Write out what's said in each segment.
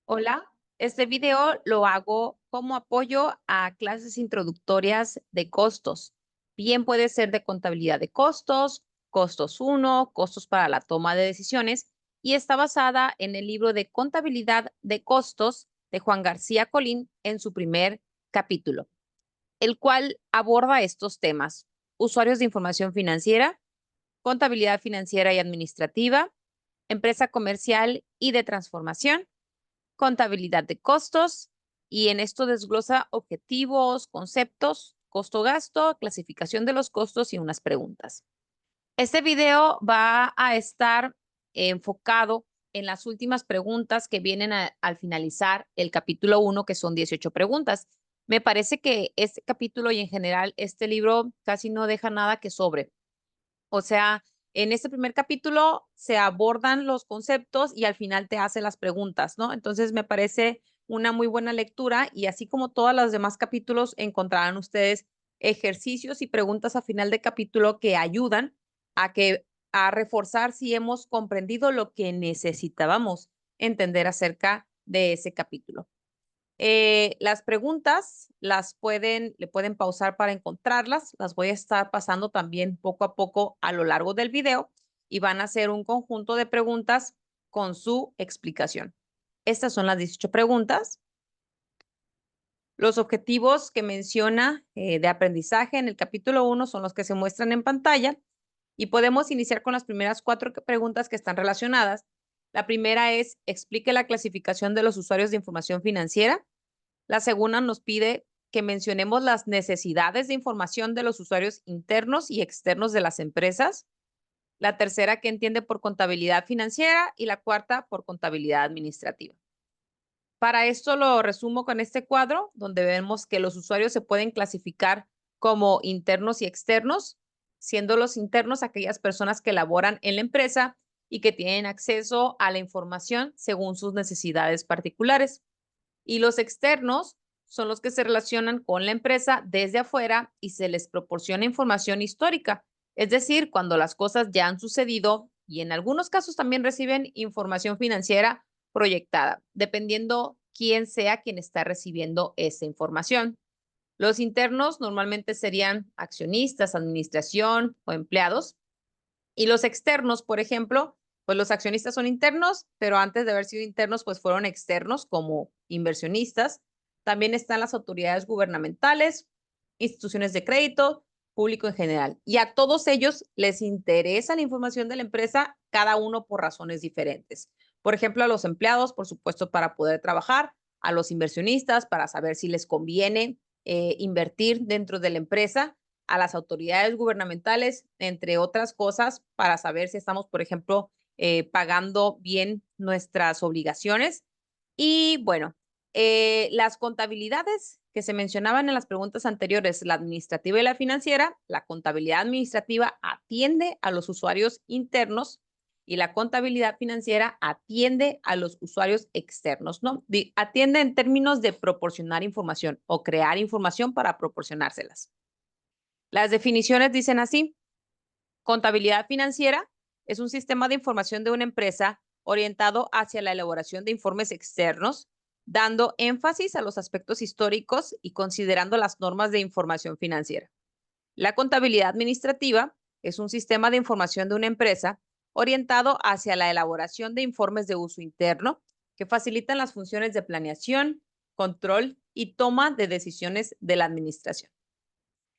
Hola, este video lo hago como apoyo a clases introductorias de costos. Bien puede ser de contabilidad de costos, costos uno, costos para la toma de decisiones, y está basada en el libro de Contabilidad de Costos de Juan García Colín en su primer capítulo, el cual aborda estos temas: usuarios de información financiera, contabilidad financiera y administrativa, empresa comercial y de transformación, contabilidad de costos, y en esto desglosa objetivos, conceptos, costo-gasto, clasificación de los costos y unas preguntas. Este video va a estar enfocado en las últimas preguntas que vienen al finalizar el capítulo 1, que son 18 preguntas. Me parece que este capítulo y en general este libro casi no deja nada que sobre. O sea, en este primer capítulo se abordan los conceptos y al final te hace las preguntas, ¿no? Entonces me parece una muy buena lectura, y así como todos los demás capítulos encontrarán ustedes ejercicios y preguntas a final de capítulo que ayudan a reforzar si hemos comprendido lo que necesitábamos entender acerca de ese capítulo. Las preguntas le pueden pausar para encontrarlas. Las voy a estar pasando también poco a poco a lo largo del video, y van a ser un conjunto de preguntas con su explicación. Estas son las 18 preguntas. Los objetivos que menciona de aprendizaje en el capítulo 1 son los que se muestran en pantalla, y podemos iniciar con las primeras 4 preguntas que están relacionadas. La primera es: explique la clasificación de los usuarios de información financiera. La segunda nos pide que mencionemos las necesidades de información de los usuarios internos y externos de las empresas. La tercera, que entiende por contabilidad financiera, y la cuarta, por contabilidad administrativa. Para esto lo resumo con este cuadro, donde vemos que los usuarios se pueden clasificar como internos y externos, siendo los internos aquellas personas que laboran en la empresa y que tienen acceso a la información según sus necesidades particulares. Y los externos son los que se relacionan con la empresa desde afuera y se les proporciona información histórica, es decir, cuando las cosas ya han sucedido, y en algunos casos también reciben información financiera proyectada, dependiendo quién sea quien está recibiendo esa información. Los internos normalmente serían accionistas, administración o empleados, y los externos, por ejemplo, pues los accionistas son internos, pero antes de haber sido internos, pues fueron externos como inversionistas. También están las autoridades gubernamentales, instituciones de crédito, público en general. Y a todos ellos les interesa la información de la empresa, cada uno por razones diferentes. Por ejemplo, a los empleados, por supuesto, para poder trabajar; a los inversionistas, para saber si les conviene invertir dentro de la empresa; a las autoridades gubernamentales, entre otras cosas, para saber si estamos, por ejemplo, pagando bien nuestras obligaciones. Y bueno, las contabilidades que se mencionaban en las preguntas anteriores, la administrativa y la financiera. La contabilidad administrativa atiende a los usuarios internos y la contabilidad financiera atiende a los usuarios externos, ¿no? Atiende en términos de proporcionar información o crear información para proporcionárselas. Las definiciones dicen así: contabilidad financiera es un sistema de información de una empresa orientado hacia la elaboración de informes externos, dando énfasis a los aspectos históricos y considerando las normas de información financiera. La contabilidad administrativa es un sistema de información de una empresa orientado hacia la elaboración de informes de uso interno que facilitan las funciones de planeación, control y toma de decisiones de la administración.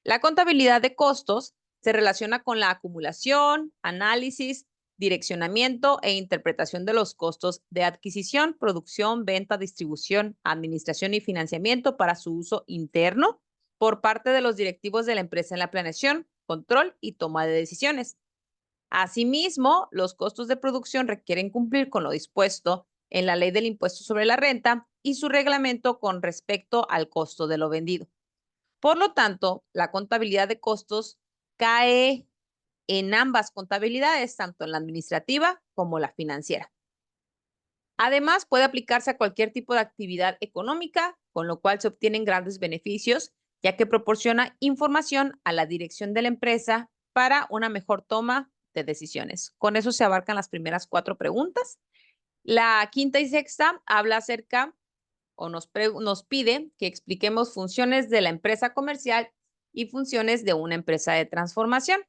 La contabilidad de costos se relaciona con la acumulación, análisis, direccionamiento e interpretación de los costos de adquisición, producción, venta, distribución, administración y financiamiento para su uso interno por parte de los directivos de la empresa en la planeación, control y toma de decisiones. Asimismo, los costos de producción requieren cumplir con lo dispuesto en la Ley del Impuesto sobre la Renta y su reglamento con respecto al costo de lo vendido. Por lo tanto, la contabilidad de costos cae en ambas contabilidades, tanto en la administrativa como la financiera. Además, puede aplicarse a cualquier tipo de actividad económica, con lo cual se obtienen grandes beneficios, ya que proporciona información a la dirección de la empresa para una mejor toma de decisiones. Con eso se abarcan las primeras 4 preguntas. La quinta y sexta habla acerca o nos pide que expliquemos funciones de la empresa comercial y funciones de una empresa de transformación.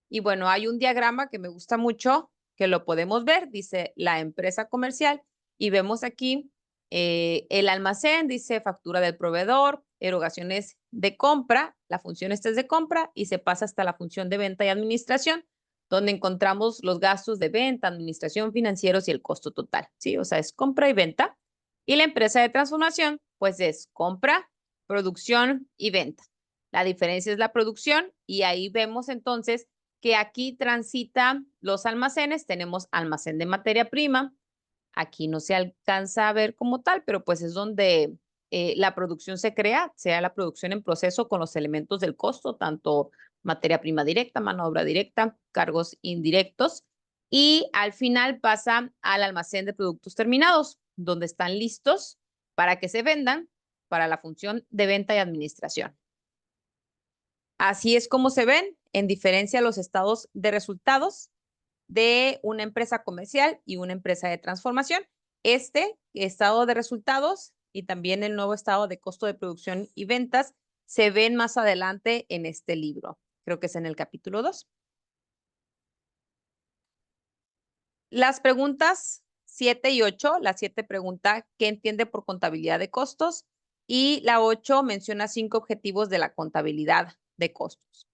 Y bueno, hay un diagrama que me gusta mucho, que lo podemos ver, dice la empresa comercial, y vemos aquí el almacén, dice factura del proveedor, erogaciones de compra, la función esta es de compra y se pasa hasta la función de venta y administración, donde encontramos los gastos de venta, administración, financieros y el costo total, ¿sí? O sea, es compra y venta. Y la empresa de transformación, pues es compra, producción y venta. La diferencia es la producción y ahí vemos entonces que aquí transitan los almacenes. Tenemos almacén de materia prima. Aquí no se alcanza a ver como tal, pero pues es donde la producción se crea, sea la producción en proceso con los elementos del costo, tanto materia prima directa, mano de obra directa, cargos indirectos. Y al final pasa al almacén de productos terminados, donde están listos para que se vendan para la función de venta y administración. Así es como se ven en diferencia los estados de resultados de una empresa comercial y una empresa de transformación. Este estado de resultados y también el nuevo estado de costo de producción y ventas se ven más adelante en este libro. Creo que es en el capítulo 2. Las preguntas 7 y 8, la 7 pregunta ¿qué entiende por contabilidad de costos? Y la 8 menciona 5 objetivos de la contabilidad de costos.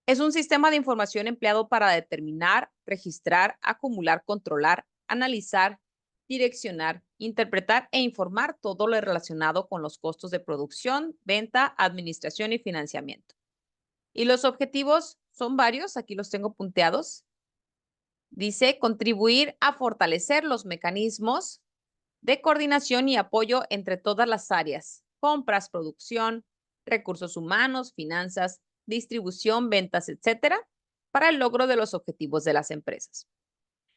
Es un sistema de información empleado para determinar, registrar, acumular, controlar, analizar, direccionar, interpretar e informar todo lo relacionado con los costos de producción, venta, administración y financiamiento. Y los objetivos son varios, aquí los tengo punteados. Dice contribuir a fortalecer los mecanismos de coordinación y apoyo entre todas las áreas, compras, producción, recursos humanos, finanzas, distribución, ventas, etcétera, para el logro de los objetivos de las empresas.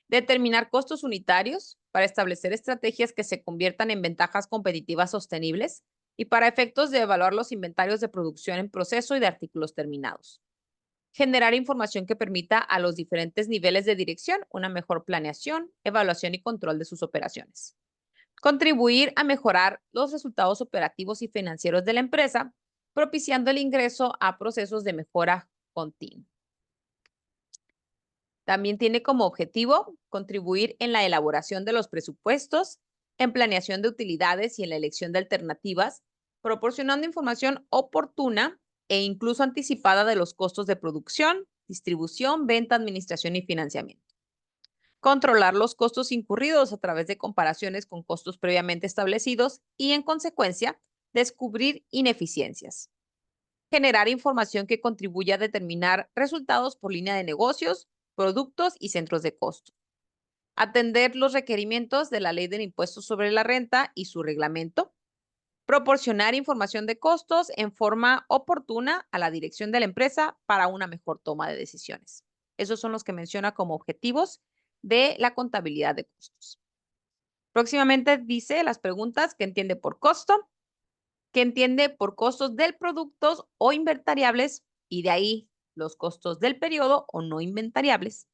Determinar costos unitarios para establecer estrategias que se conviertan en ventajas competitivas sostenibles y para efectos de evaluar los inventarios de producción en proceso y de artículos terminados. Generar información que permita a los diferentes niveles de dirección una mejor planeación, evaluación y control de sus operaciones. Contribuir a mejorar los resultados operativos y financieros de la empresa, propiciando el ingreso a procesos de mejora continua. También tiene como objetivo contribuir en la elaboración de los presupuestos, en planeación de utilidades y en la elección de alternativas, proporcionando información oportuna e incluso anticipada de los costos de producción, distribución, venta, administración y financiamiento. Controlar los costos incurridos a través de comparaciones con costos previamente establecidos y, en consecuencia, descubrir ineficiencias. Generar información que contribuya a determinar resultados por línea de negocios, productos y centros de costo. Atender los requerimientos de la Ley del Impuesto sobre la Renta y su reglamento. Proporcionar información de costos en forma oportuna a la dirección de la empresa para una mejor toma de decisiones. Esos son los que menciona como objetivos de la contabilidad de costos. Próximamente dice las preguntas que entiende por costo, que entiende por costos del producto o inventariables y de ahí los costos del periodo o no inventariables.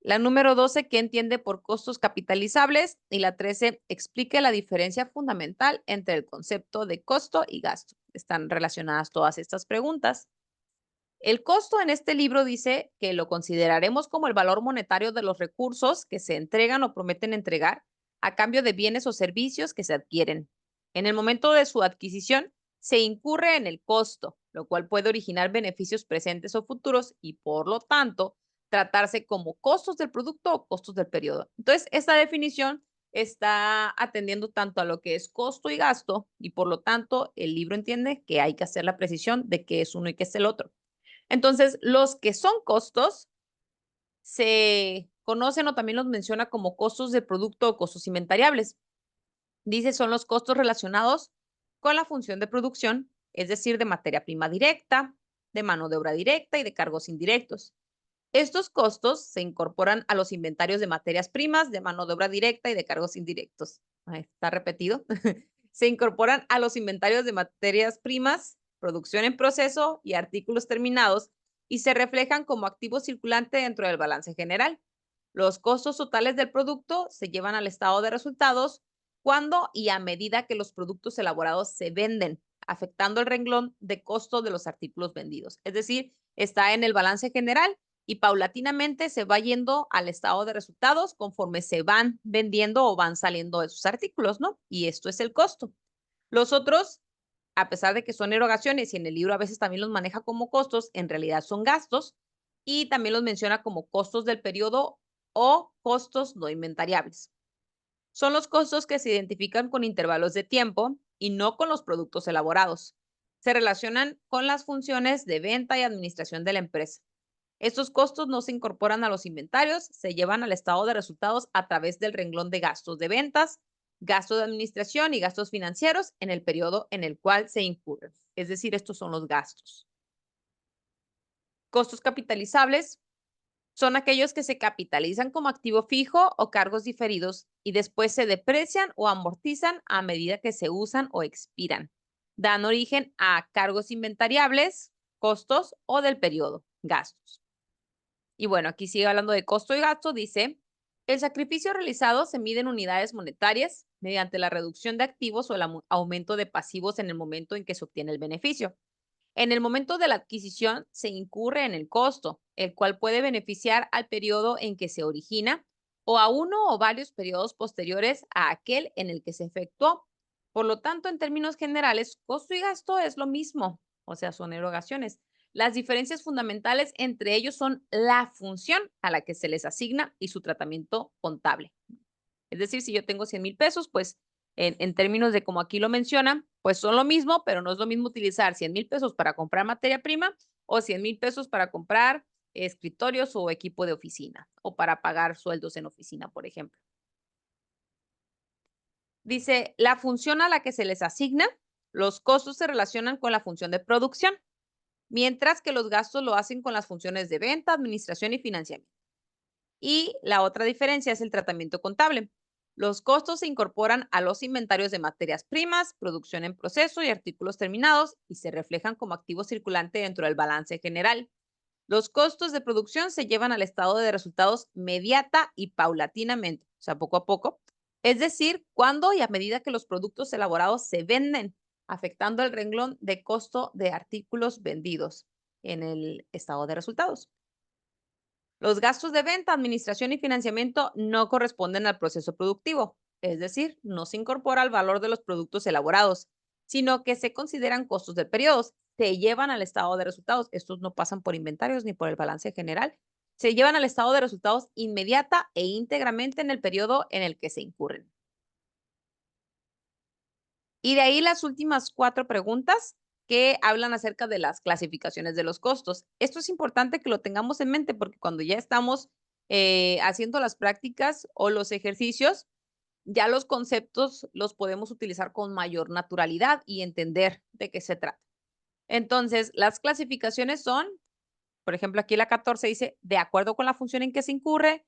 La número 12, que entiende por costos capitalizables, y la 13, explique la diferencia fundamental entre el concepto de costo y gasto. Están relacionadas todas estas preguntas. El costo en este libro dice que lo consideraremos como el valor monetario de los recursos que se entregan o prometen entregar a cambio de bienes o servicios que se adquieren. En el momento de su adquisición, se incurre en el costo, lo cual puede originar beneficios presentes o futuros y, por lo tanto, tratarse como costos del producto o costos del periodo. Entonces, esta definición está atendiendo tanto a lo que es costo y gasto y, por lo tanto, el libro entiende que hay que hacer la precisión de qué es uno y qué es el otro. Entonces, los que son costos se conocen o también los menciona como costos de producto o costos inventariables. Dice, son los costos relacionados con la función de producción, es decir, de materia prima directa, de mano de obra directa y de cargos indirectos. Estos costos se incorporan a los inventarios de materias primas, de mano de obra directa y de cargos indirectos. Ay, está repetido. Se incorporan a los inventarios de materias primas, producción en proceso y artículos terminados y se reflejan como activo circulante dentro del balance general. Los costos totales del producto se llevan al estado de resultados cuando y a medida que los productos elaborados se venden, afectando el renglón de costo de los artículos vendidos. Es decir, está en el balance general y paulatinamente se va yendo al estado de resultados conforme se van vendiendo o van saliendo esos artículos, ¿no? Y esto es el costo. Los otros, a pesar de que son erogaciones y en el libro a veces también los maneja como costos, en realidad son gastos y también los menciona como costos del periodo o costos no inventariables. Son los costos que se identifican con intervalos de tiempo y no con los productos elaborados. Se relacionan con las funciones de venta y administración de la empresa. Estos costos no se incorporan a los inventarios, se llevan al estado de resultados a través del renglón de gastos de ventas, gastos de administración y gastos financieros en el periodo en el cual se incurren. Es decir, estos son los gastos. Costos capitalizables son aquellos que se capitalizan como activo fijo o cargos diferidos y después se deprecian o amortizan a medida que se usan o expiran. Dan origen a cargos inventariables, costos o del periodo, gastos. Y bueno, aquí sigue hablando de costo y gasto. Dice, el sacrificio realizado se mide en unidades monetarias mediante la reducción de activos o el aumento de pasivos en el momento en que se obtiene el beneficio. En el momento de la adquisición se incurre en el costo, el cual puede beneficiar al periodo en que se origina o a uno o varios periodos posteriores a aquel en el que se efectuó. Por lo tanto, en términos generales, costo y gasto es lo mismo, o sea, son erogaciones. Las diferencias fundamentales entre ellos son la función a la que se les asigna y su tratamiento contable. Es decir, si yo tengo 100,000 pesos, pues en términos de como aquí lo mencionan, pues son lo mismo, pero no es lo mismo utilizar 100,000 pesos para comprar materia prima o 100,000 pesos para comprar escritorios o equipo de oficina o para pagar sueldos en oficina, por ejemplo. Dice, la función a la que se les asigna, los costos se relacionan con la función de producción, mientras que los gastos lo hacen con las funciones de venta, administración y financiamiento. Y la otra diferencia es el tratamiento contable. Los costos se incorporan a los inventarios de materias primas, producción en proceso y artículos terminados y se reflejan como activo circulante dentro del balance general. Los costos de producción se llevan al estado de resultados mediata y paulatinamente, o sea, poco a poco. Es decir, cuando y a medida que los productos elaborados se venden, afectando el renglón de costo de artículos vendidos en el estado de resultados. Los gastos de venta, administración y financiamiento no corresponden al proceso productivo, es decir, no se incorpora al valor de los productos elaborados, sino que se consideran costos de periodos, se llevan al estado de resultados. Estos no pasan por inventarios ni por el balance general. Se llevan al estado de resultados inmediata e íntegramente en el periodo en el que se incurren. Y de ahí las últimas 4 preguntas que hablan acerca de las clasificaciones de los costos. Esto es importante que lo tengamos en mente porque cuando ya estamos haciendo las prácticas o los ejercicios, ya los conceptos los podemos utilizar con mayor naturalidad y entender de qué se trata. Entonces, las clasificaciones son, por ejemplo, aquí la 14 dice, de acuerdo con la función en que se incurre.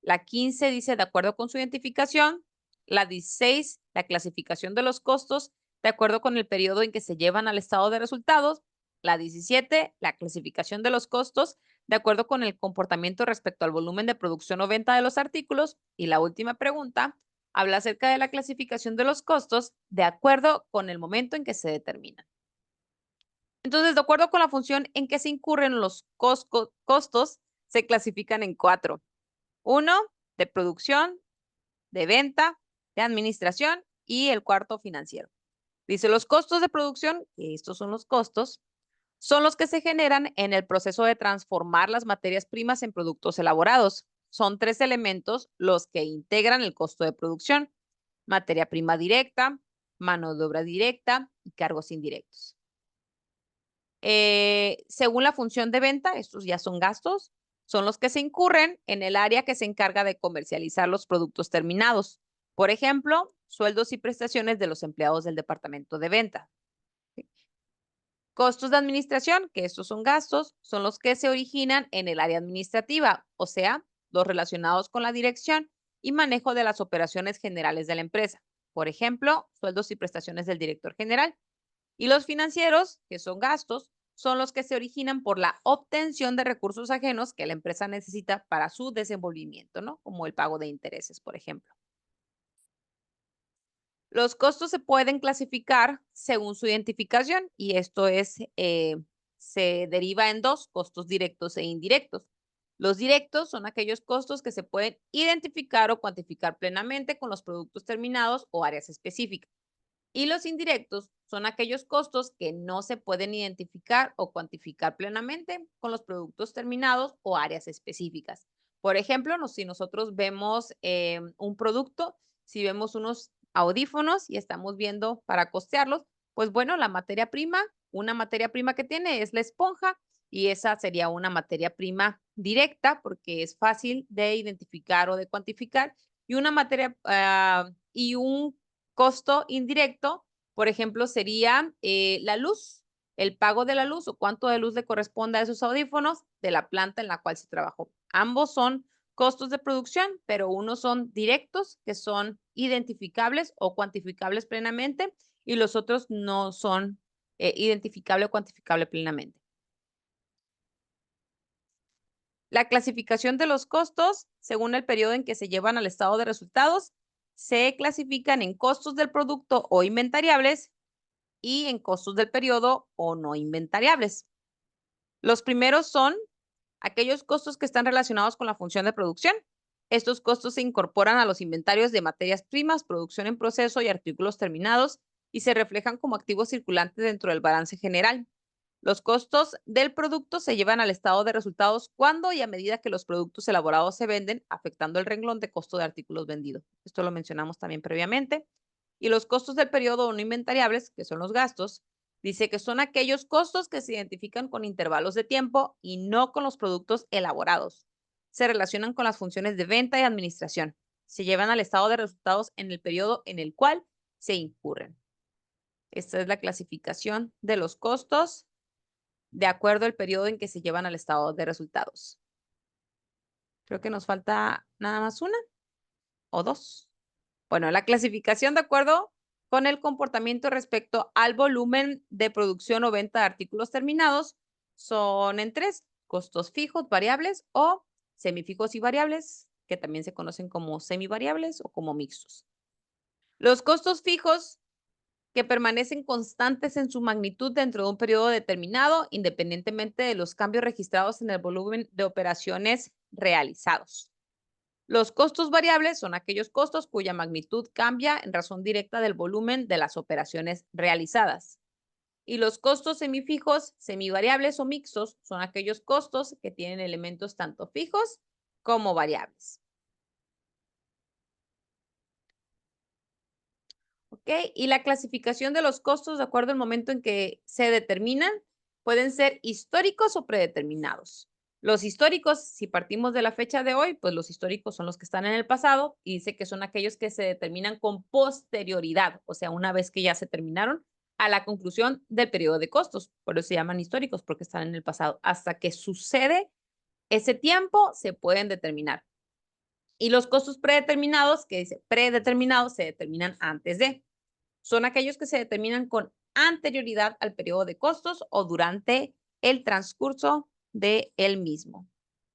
La 15 dice, de acuerdo con su identificación. La 16, la clasificación de los costos, de acuerdo con el periodo en que se llevan al estado de resultados. La 17, la clasificación de los costos, de acuerdo con el comportamiento respecto al volumen de producción o venta de los artículos. Y la última pregunta habla acerca de la clasificación de los costos, de acuerdo con el momento en que se determinan. Entonces, de acuerdo con la función en que se incurren los costos, se clasifican en 4. Uno, de producción, de venta, de administración y el cuarto financiero. Dice, los costos de producción, que estos son los costos, son los que se generan en el proceso de transformar las materias primas en productos elaborados. Son 3 elementos los que integran el costo de producción: materia prima directa, mano de obra directa y cargos indirectos. Según la función de venta, estos ya son gastos, son los que se incurren en el área que se encarga de comercializar los productos terminados. Por ejemplo, sueldos y prestaciones de los empleados del departamento de venta. Costos de administración, que estos son gastos, son los que se originan en el área administrativa, o sea, los relacionados con la dirección y manejo de las operaciones generales de la empresa. Por ejemplo, sueldos y prestaciones del director general. Y los financieros, que son gastos, son los que se originan por la obtención de recursos ajenos que la empresa necesita para su desenvolvimiento, ¿no? Como el pago de intereses, por ejemplo. Los costos se pueden clasificar según su identificación y esto se deriva en dos, costos directos e indirectos. Los directos son aquellos costos que se pueden identificar o cuantificar plenamente con los productos terminados o áreas específicas. Y los indirectos son aquellos costos que no se pueden identificar o cuantificar plenamente con los productos terminados o áreas específicas. Por ejemplo, si nosotros vemos un producto, si vemos unos audífonos y estamos viendo para costearlos, pues bueno, la materia prima, una materia prima que tiene es la esponja y esa sería una materia prima directa porque es fácil de identificar o de cuantificar y una materia y un costo indirecto, por ejemplo, sería la luz, el pago de la luz o cuánto de luz le corresponde a esos audífonos de la planta en la cual se trabajó. Ambos son costos de producción, pero unos son directos, que son identificables o cuantificables plenamente, y los otros no son identificable o cuantificable plenamente. La clasificación de los costos, según el periodo en que se llevan al estado de resultados, se clasifican en costos del producto o inventariables y en costos del periodo o no inventariables. Los primeros son aquellos costos que están relacionados con la función de producción. Estos costos se incorporan a los inventarios de materias primas, producción en proceso y artículos terminados y se reflejan como activos circulantes dentro del balance general. Los costos del producto se llevan al estado de resultados cuando y a medida que los productos elaborados se venden, afectando el renglón de costo de artículos vendidos. Esto lo mencionamos también previamente. Y los costos del periodo no inventariables, que son los gastos, dice que son aquellos costos que se identifican con intervalos de tiempo y no con los productos elaborados. Se relacionan con las funciones de venta y administración. Se llevan al estado de resultados en el periodo en el cual se incurren. Esta es la clasificación de los costos de acuerdo al periodo en que se llevan al estado de resultados. Creo que nos falta nada más una o dos. Bueno, la clasificación de acuerdo con el comportamiento respecto al volumen de producción o venta de artículos terminados son en tres: costos fijos, variables o semifijos y variables, que también se conocen como semivariables o como mixtos. Los costos fijos que permanecen constantes en su magnitud dentro de un periodo determinado, independientemente de los cambios registrados en el volumen de operaciones realizados. Los costos variables son aquellos costos cuya magnitud cambia en razón directa del volumen de las operaciones realizadas. Y los costos semifijos, semivariables o mixtos son aquellos costos que tienen elementos tanto fijos como variables. ¿Ok? Y la clasificación de los costos de acuerdo al momento en que se determinan pueden ser históricos o predeterminados. Los históricos, si partimos de la fecha de hoy, pues los históricos son los que están en el pasado y dice que son aquellos que se determinan con posterioridad, o sea, una vez que ya se terminaron a la conclusión del periodo de costos. Por eso se llaman históricos, porque están en el pasado. Hasta que sucede ese tiempo, se pueden determinar. Y los costos predeterminados, que dice predeterminados, se determinan antes de. Son aquellos que se determinan con anterioridad al periodo de costos o durante el transcurso de el mismo.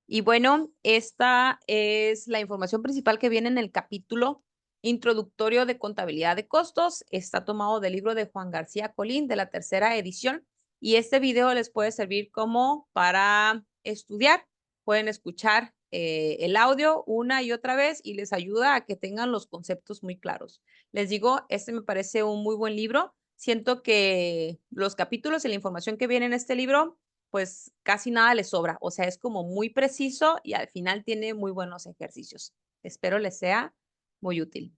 Y bueno, esta es la información principal que viene en el capítulo introductorio de contabilidad de costos. Está tomado del libro de Juan García Colín de la tercera edición y este video les puede servir como para estudiar. Pueden escuchar el audio una y otra vez y les ayuda a que tengan los conceptos muy claros. Les digo, este me parece un muy buen libro. Siento que los capítulos y la información que viene en este libro pues casi nada le sobra. O sea, es como muy preciso y al final tiene muy buenos ejercicios. Espero les sea muy útil.